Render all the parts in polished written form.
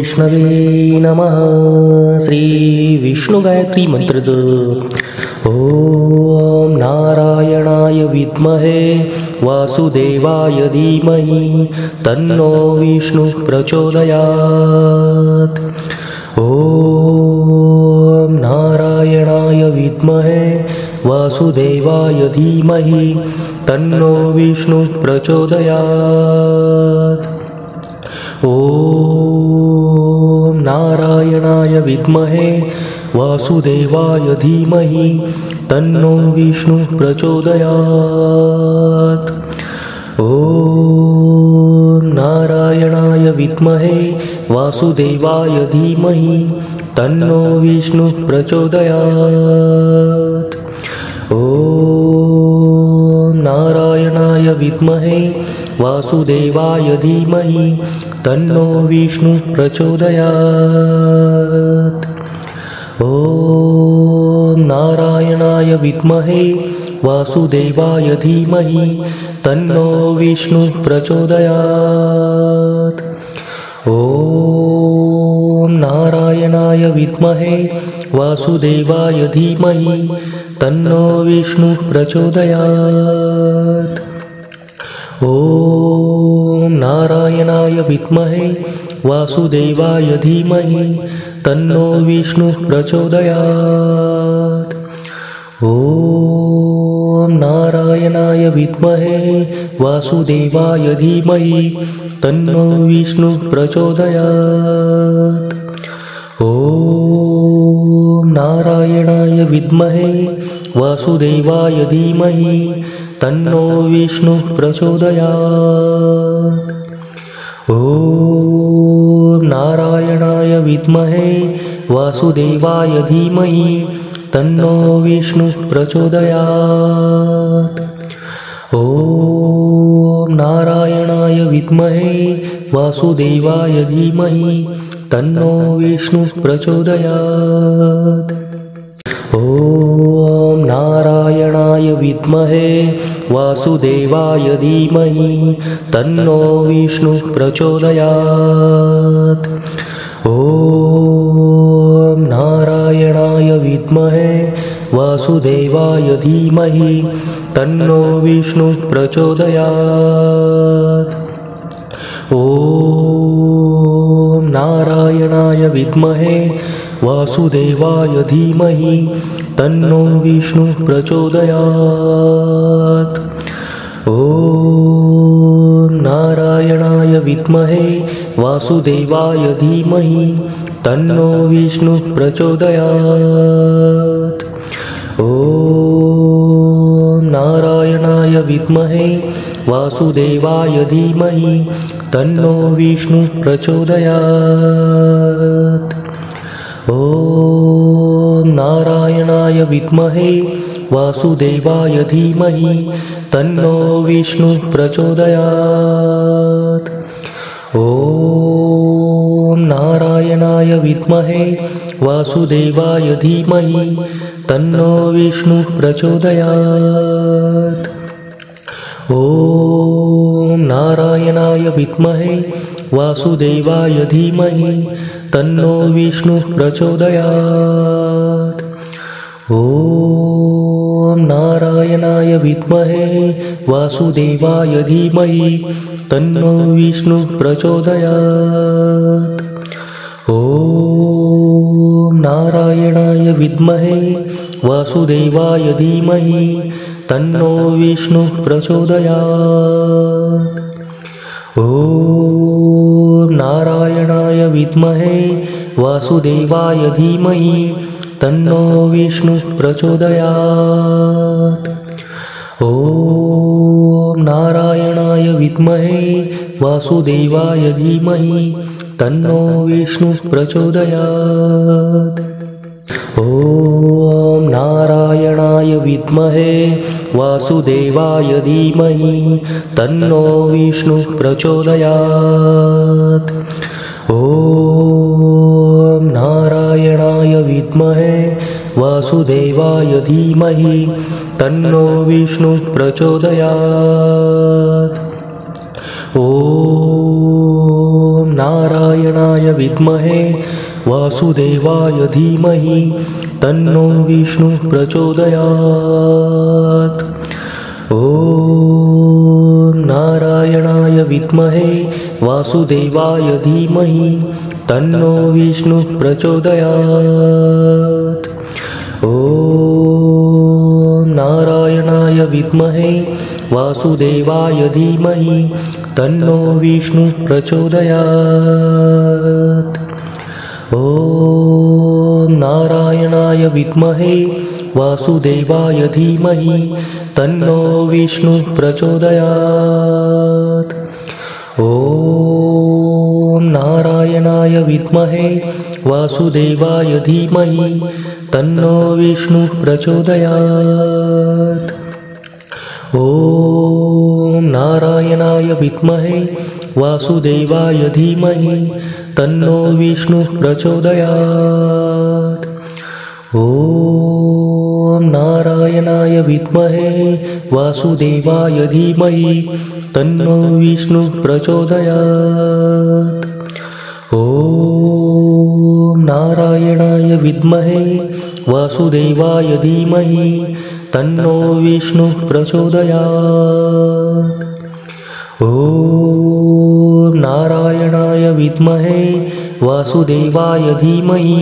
विष्णवे नमः। श्री विष्णु गायत्री मंत्र जप। ओम नारायणाय विद्महे वासुदेवाय धीमहि तन्नो विष्णु प्रचोदयात्। ओम नारायणाय विद्महे वासुदेवाय धीमहि तन्नो विष्णु प्रचोदयात्। ओम नारायणाय विद्महे वासुदेवाय धीमहि तन्नो विष्णु प्रचोदयात्। ओम नारायणाय विद्महे वासुदेवाय धीमहि तन्नो विष्णु प्रचोदयात्। ओम नारायणाय विद्महे वासुदेवाय धीमहि तन्नो विष्णु प्रचोदयात्। ओम नारायणाय विद्महे वासुदेवाय धीमहि तन्नो विष्णु प्रचोदयात्। ओम नारायणाय विद्महे वासुदेवाय धीमहि तन्नो विष्णु प्रचोदयात्। ओम नारायणाय विद्महे वासुदेवाय धीमहि तन्नो विष्णु प्रचोदयात्। ओम नारायणाय विद्महे वासुदेवाय धीमहि तन्नो विष्णु प्रचोदयात्। ओम नारायणाय विद्महे वासुदेवाय धीमहि तन्नो विष्णु प्रचोदयात्। ओम नारायणाय विद्महे वासुदेवाय धीमहि तन्नो विष्णु प्रचोदयात्। ओम नारायणाय विद्महे वासुदेवाय धीमहि तन्नो विष्णु प्रचोदयात्। ओम नारायणाय विद्महे वासुदेवाय धीमहि तन्नो विष्णु प्रचोदयात्। ओम नारायणाय विद्महे वासुदेवाय धीमहि तन्नो विष्णु प्रचोदयात्। ओम नारायणाय विद्महे वासुदेवाय धीमहि तन्नो विष्णु प्रचोदयात्। ओम नारायणाय विद्महे वासुदेवाय धीमहि तन्नो विष्णु प्रचोदयात्। ओम नारायणाय विद्महे वासुदेवाय धीमहि तन्नो विष्णु प्रचोदयात्। ओम नारायणाय विद्महे वासुदेवाय धीमहि तन्नो विष्णु प्रचोदयात्। ओम नारायणाय विद्महे वासुदेवाय धीमहि तन्नो विष्णु प्रचोदयात्। ओम नारायणाय विद्महे वासुदेवाय धीमहि तन्नो विष्णु प्रचोदयात्। ओम नारायणाय विद्महे वासुदेवाय धीमहि तन्नो विष्णु प्रचोदयात्। ओम नारायणाय विद्महे वासुदेवाय धीमहि तन्नो विष्णु प्रचोदयात्। ओम नारायणाय विद्महे वासुदेवाय धीमहि तन्नो विष्णु प्रचोदयात्। ओम नारायणाय विद्महे वासुदेवाय धीमहि तन्नो विष्णु प्रचोदयात्। ओम नारायणाय विद्महे वासुदेवाय धीमहि तन्नो विष्णु प्रचोदयात्। ओम नारायणाय विद्महे वासुदेवाय धीमहि तन्नो विष्णु प्रचोदयात्। ओम नारायणाय विद्महे वासुदेवाय धीमहि तन्नो विष्णुः प्रचोदयात्। ॐ नारायणाय विद्महे वासुदेवाय धीमहि तन्नो विष्णुः प्रचोदयात्। ॐ नारायणाय विद्महे वासुदेवाय धीमहि तन्नो विष्णुः प्रचोदयात्। ॐ नारायणाय विद्महे वासुदेवाय धीमहि तन्नो विष्णुः प्रचोदयात्। ॐ नारायणाय विद्महे वासुदेवाय धीमहि तन्नो विष्णुः प्रचोदयात्। ॐ नारायणाय विद्महे वासुदेवाय धीमहि तन्नो विष्णुः प्रचोदयात्। ॐ नारायणाय विद्महे वासुदेवाय धीमहि तन्नो विष्णुः प्रचोदयात्। ॐ नारायणाय विद्महे वासुदेवाय धीमहि तन्नो विष्णुः प्रचोदयात्। ॐ नारायणाय विद्महे वासुदेवाय धीमहि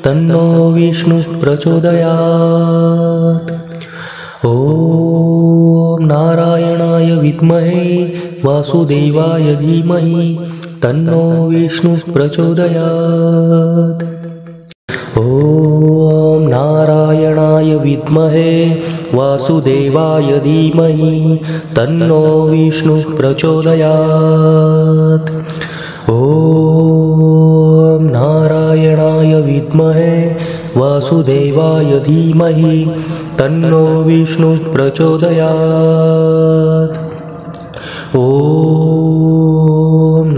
तन्नो विष्णुः प्रचोदयात्। ॐ नारायणाय विद्महे वासुदेवाय धीमहि तन्नो विष्णुः प्रचोदयात्। ॐ नारायणाय विद्महे वासुदेवाय धीमहि तन्नो विष्णुः प्रचोदयात्। ॐ नारायणाय विद्महे वासुदेवाय धीमहि तन्नो विष्णुः प्रचोदयात्। ॐ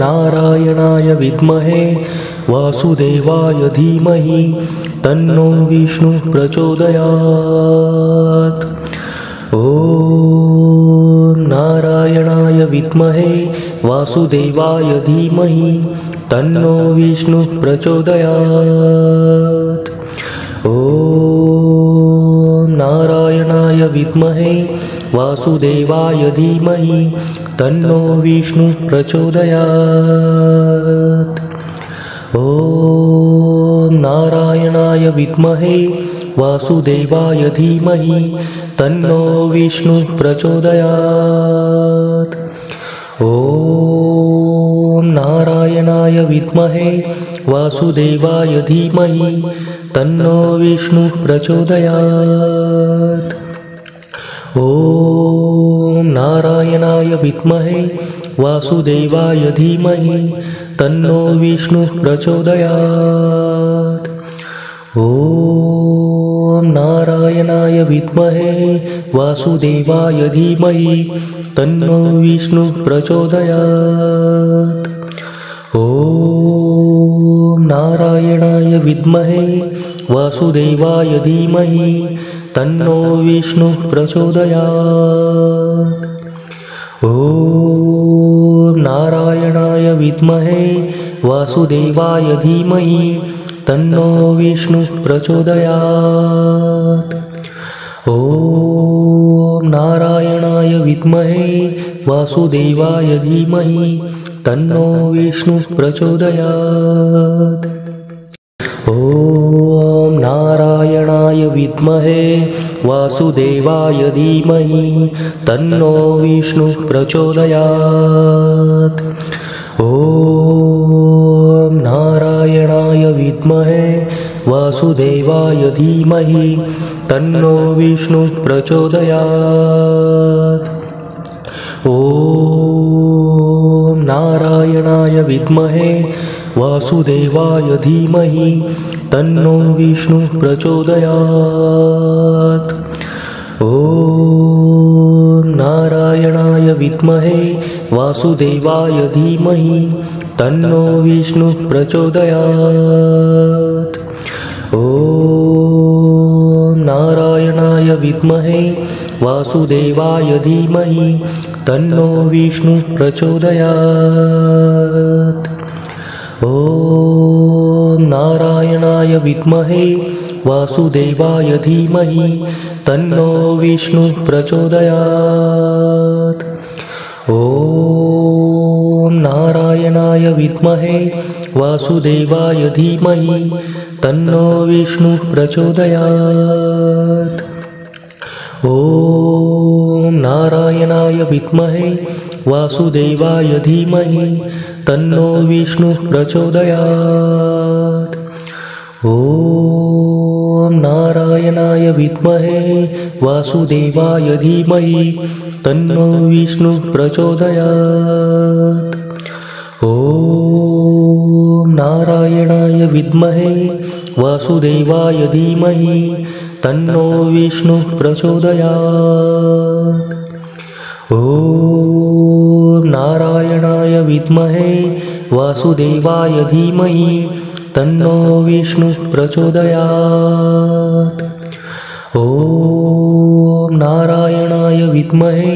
नारायणाय विद्महे वासुदेवाय धीमहि तन्नो विष्णुः प्रचोदयात्। ॐ नारायणाय विद्महे वासुदेवाय धीमहि तन्नो विष्णुः प्रचोदयात्। ॐ नारायणाय विद्महे वासुदेवाय धीमहि तन्नो विष्णुः प्रचोदयात्। ॐ नारायणाय विद्महे वासुदेवाय धीमहि तन्नो विष्णुः प्रचोदयात्। ॐ नारायणाय विद्महे वासुदेवाय धीमहि तन्नो विष्णुः प्रचोदयात्। ॐ नारायणाय विद्महे वासुदेवाय धीमहि तन्नो विष्णुः प्रचोदयात्। ॐ नारायणाय विद्महे वासुदेवाय धीमहि तन्नो विष्णुः प्रचोदयात्। ॐ नारायणाय विद्महे वासुदेवाय धीमहि तन्नो विष्णुः प्रचोदयात्। ॐ नारायणाय विद्महे वासुदेवाय धीमहि तन्नो विष्णुः प्रचोदयात्। ॐ नारायणाय विद्महे वासुदेवाय धीमहि तन्नो विष्णुः प्रचोदयात्। ॐ नारायणाय विद्महे वासुदेवाय धीमहि तन्नो विष्णुः प्रचोदयात्। ॐ नारायणाय विद्महे वासुदेवाय धीमहि तन्नो विष्णुः प्रचोदयात्। ॐ नारायणाय विद्महे वासुदेवाय धीमहि तन्नो विष्णुः प्रचोदयात्। ॐ नारायणाय विद्महे वासुदेवाय धीमहि तन्नो विष्णुः प्रचोदयात्। ॐ नारायणाय विद्महे वासुदेवाय धीमहि तन्नो विष्णुः प्रचोदयात्। ॐ नारायणाय विद्महे वासुदेवाय धीमहि तन्नो विष्णुः प्रचोदयात्। ॐ नारायणाय विद्महे वासुदेवाय धीमहि तन्नो विष्णुः प्रचोदयात्। ॐ नारायणाय विद्महे वासुदेवाय धीमहि तन्नो विष्णुः प्रचोदयात्। ॐ नारायणाय विद्महे वासुदेवाय धीमहि तन्नो विष्णुः प्रचोदयात्। ॐ नारायणाय विद्महे वासुदेवाय धीमहि तन्नो विष्णुः प्रचोदयात्। ॐ नारायणाय विद्महे वासुदेवाय धीमहि तन्नो विष्णुः प्रचोदयात्। ॐ नारायणाय विद्महे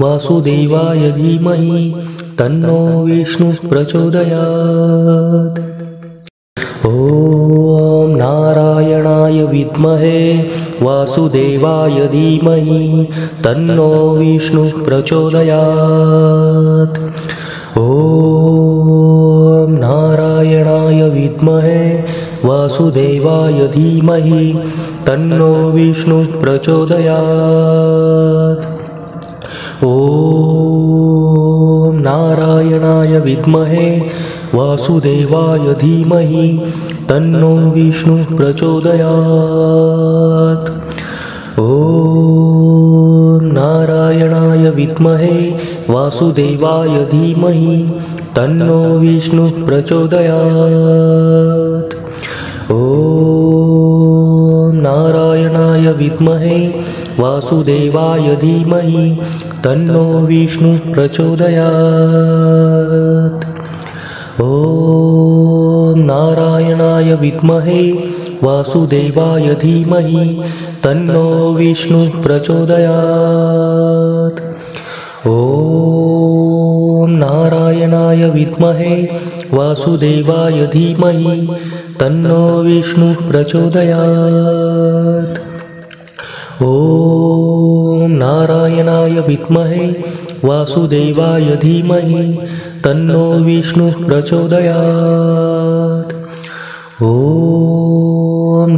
वासुदेवाय धीमहि तन्नो विष्णुः प्रचोदयात्। ॐ नारायणाय विद्महे वासुदेवाय धीमहि तन्नो विष्णुः प्रचोदयात्। ॐ नारायणाय विद्महे वासुदेवाय धीमहि तन्नो विष्णुः प्रचोदयात्। ॐ नारायणाय विद्महे वासुदेवाय धीमहि तन्नो विष्णुः प्रचोदयात्। ॐ नारायणाय विद्महे वासुदेवाय धीमहि तन्नो विष्णुः प्रचोदयात्। ॐ नारायणाय विद्महे वासुदेवाय धीमहि तन्नो विष्णुः प्रचोदयात्। ॐ नारायणाय विद्महे वासुदेवाय धीमहि तन्नो विष्णुः प्रचोदयात्। ॐ नारायणाय विद्महे वासुदेवाय धीमहि तन्नो विष्णुः प्रचोदयात्। ॐ नारायणाय विद्महे वासुदेवाय धीमहि तन्नो विष्णुः प्रचोदयात्। ॐ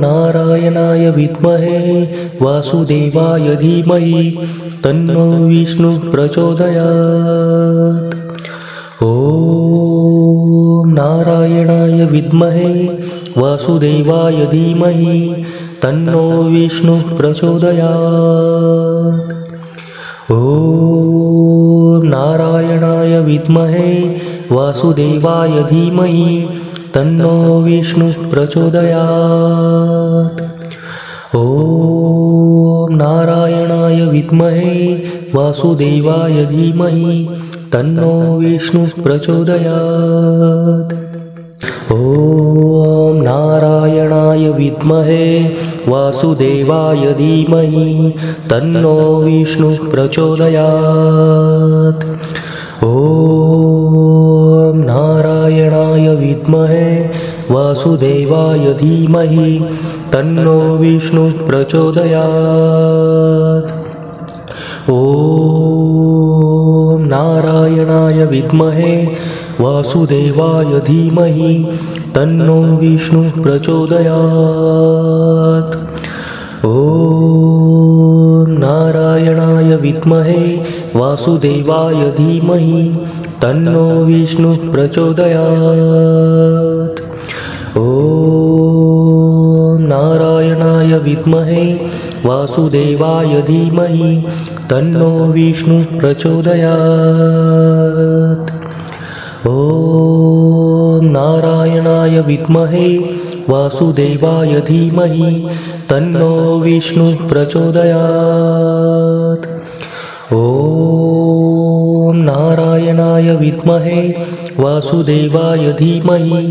नारायणाय विद्महे वासुदेवाय धीमहि तन्नो विष्णुः प्रचोदयात्। ॐ नारायणाय विद्महे वासुदेवाय धीमहि तन्नो विष्णुः प्रचोदयात्। ॐ नारायणाय विद्महे वासुदेवाय धीमहि तन्नो विष्णुः प्रचोदयात्। ॐ नारायणाय विद्महे वासुदेवाय धीमहि तन्नो विष्णुः प्रचोदयात्। ॐ नारायणाय विद्महे वासुदेवाय धीमहि तन्नो विष्णुः प्रचोदयात्। ॐ नारायणाय विद्महे वासुदेवाय धीमहि तन्नो विष्णुः प्रचोदयात्। ॐ नारायणाय विद्महे वासुदेवाय धीमहि तन्नो विष्णुः प्रचोदयात्। ॐ नारायणाय विद्महे वासुदेवाय धीमहि तन्नो विष्णुः प्रचोदयात्। ॐ नारायणाय विद्महे वासुदेवाय धीमहि तन्नो विष्णुः प्रचोदयात्। ॐ नारायणाय विद्महे वासुदेवाय धीमहि तन्नो विष्णुः प्रचोदयात्। ॐ नारायणाय विद्महे वासुदेवाय धीमहि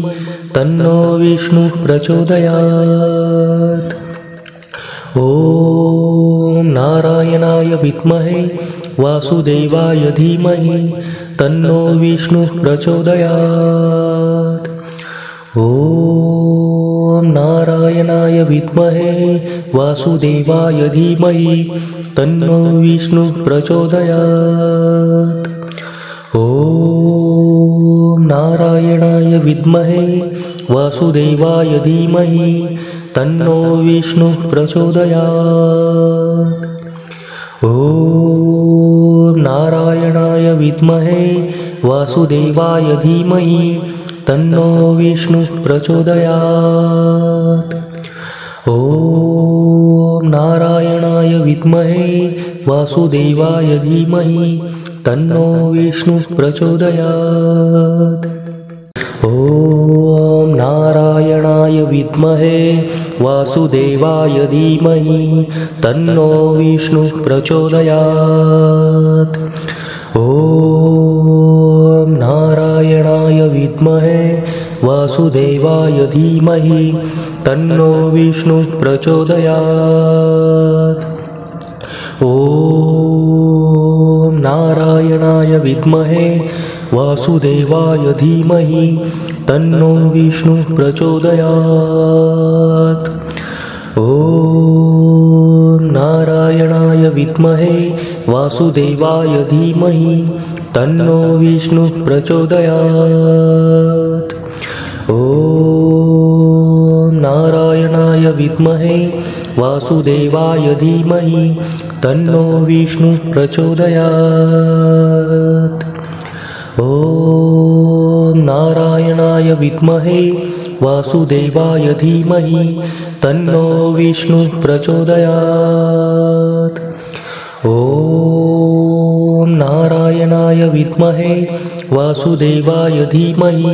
तन्नो विष्णुः प्रचोदयात्। ॐ नारायणाय विद्महे वासुदेवाय धीमहि तन्नो विष्णुः प्रचोदयात्। ॐ नारायणाय विद्महे वासुदेवाय धीमहि तन्नो विष्णुः प्रचोदयात्। ॐ नारायणाय विद्महे वासुदेवाय धीमहि तन्नो विष्णुः प्रचोदयात्। ॐ नारायणाय विद्महे वासुदेवाय धीमहि तन्नो विष्णुः प्रचोदयात्। ॐ नारायणाय विद्महे वासुदेवाय धीमहि तन्नो विष्णुः प्रचोदयात्। ॐ नारायणाय विद्महे वासुदेवाय धीमहि तन्नो विष्णुः प्रचोदयात्। ॐ नारायणाय विद्महे वासुदेवाय धीमहि तन्नो विष्णुः प्रचोदयात्। ॐ नारायणाय विद्महे वासुदेवाय धीमहि तन्नो विष्णुः प्रचोदयात्। ॐ नारायणाय विद्महे वासुदेवाय धीमहि तन्नो विष्णुः प्रचोदयात्। ॐ नारायणाय विद्महे वासुदेवाय धीमहि तन्नो विष्णुः प्रचोदयात्। ॐ नारायणाय विद्महे वासुदेवाय धीमहि तन्नो विष्णुः प्रचोदयात्। ॐ नारायणाय विद्महे वासुदेवाय धीमहि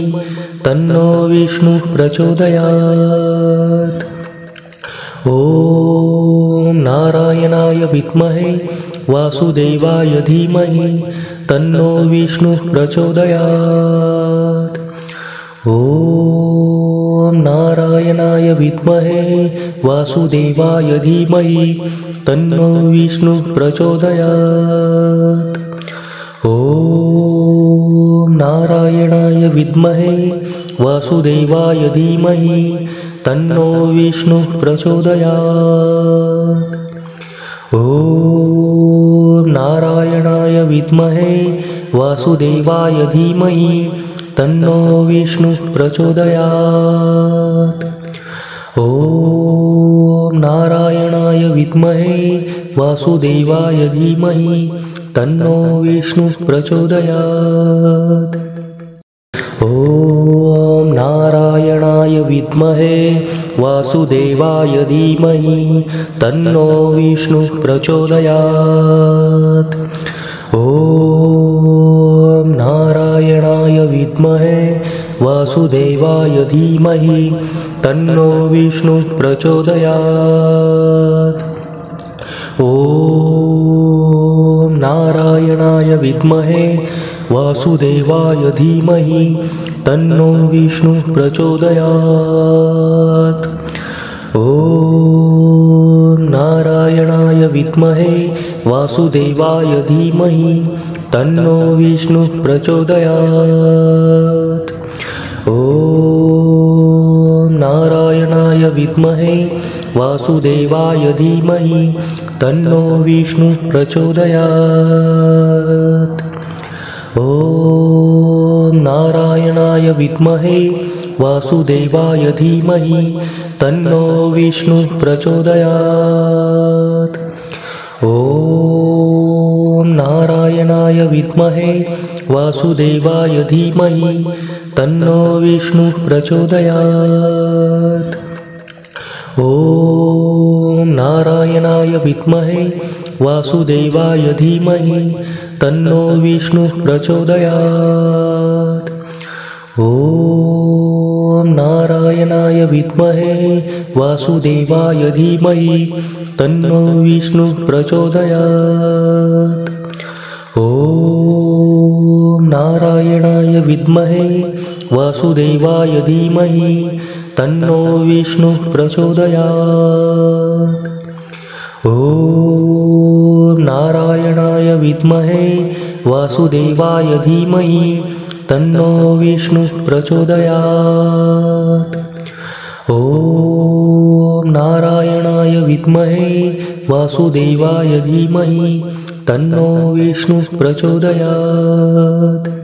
तन्नो विष्णुः प्रचोदयात्। ॐ नारायणाय विद्महे वासुदेवाय धीमहि तन्नो विष्णुः प्रचोदयात्। ॐ नारायणाय विद्महे वासुदेवाय धीमहि तन्नो विष्णुः प्रचोदयात्। ॐ नारायणाय विद्महे वासुदेवाय धीमहि तन्नो विष्णुः प्रचोदयात्। ॐ नारायणाय विद्महे वासुदेवाय धीमहि तन्नो विष्णुः प्रचोदयात्। ॐ नारायणाय विद्महे वासुदेवाय धीमहि तन्नो विष्णुः प्रचोदयात्। ॐ नारायणाय विद्महे वासुदेवाय धीमहि तन्नो विष्णुः प्रचोदयात्। ॐ नारायणाय विद्महे वासुदेवाय धीमहि तन्नो विष्णुः प्रचोदयात्। ॐ नारायणाय विद्महे वासुदेवाय धीमहि तन्नो विष्णुः प्रचोदयात्। ॐ नारायणाय विद्महे वासुदेवाय धीमहि तन्नो विष्णुः प्रचोदयात्। ॐ नारायणाय विद्महे वासुदेवाय धीमहि तन्नो विष्णुः प्रचोदयात्। ॐ नारायणाय विद्महे वासुदेवाय धीमहि तन्नो विष्णुः प्रचोदयात्। ॐ नारायणाय विद्महे वासुदेवाय धीमहि तन्नो विष्णुः प्रचोदयात्। ॐ नारायणाय विद्महे वासुदेवाय धीमहि तन्नो विष्णुः प्रचोदयात्। ॐ नारायणाय विद्महे वासुदेवाय धीमहि तन्नो विष्णुः प्रचोदयात्। ॐ नारायणाय विद्महे वासुदेवाय धीमहि तन्नो विष्णुः प्रचोदयात्। ॐ नारायणाय विद्महे वासुदेवाय धीमहि तन्नो विष्णुः प्रचोदयात्। ॐ नारायणाय विद्महे वासुदेवाय धीमहि तन्नो विष्णुः प्रचोदयात्।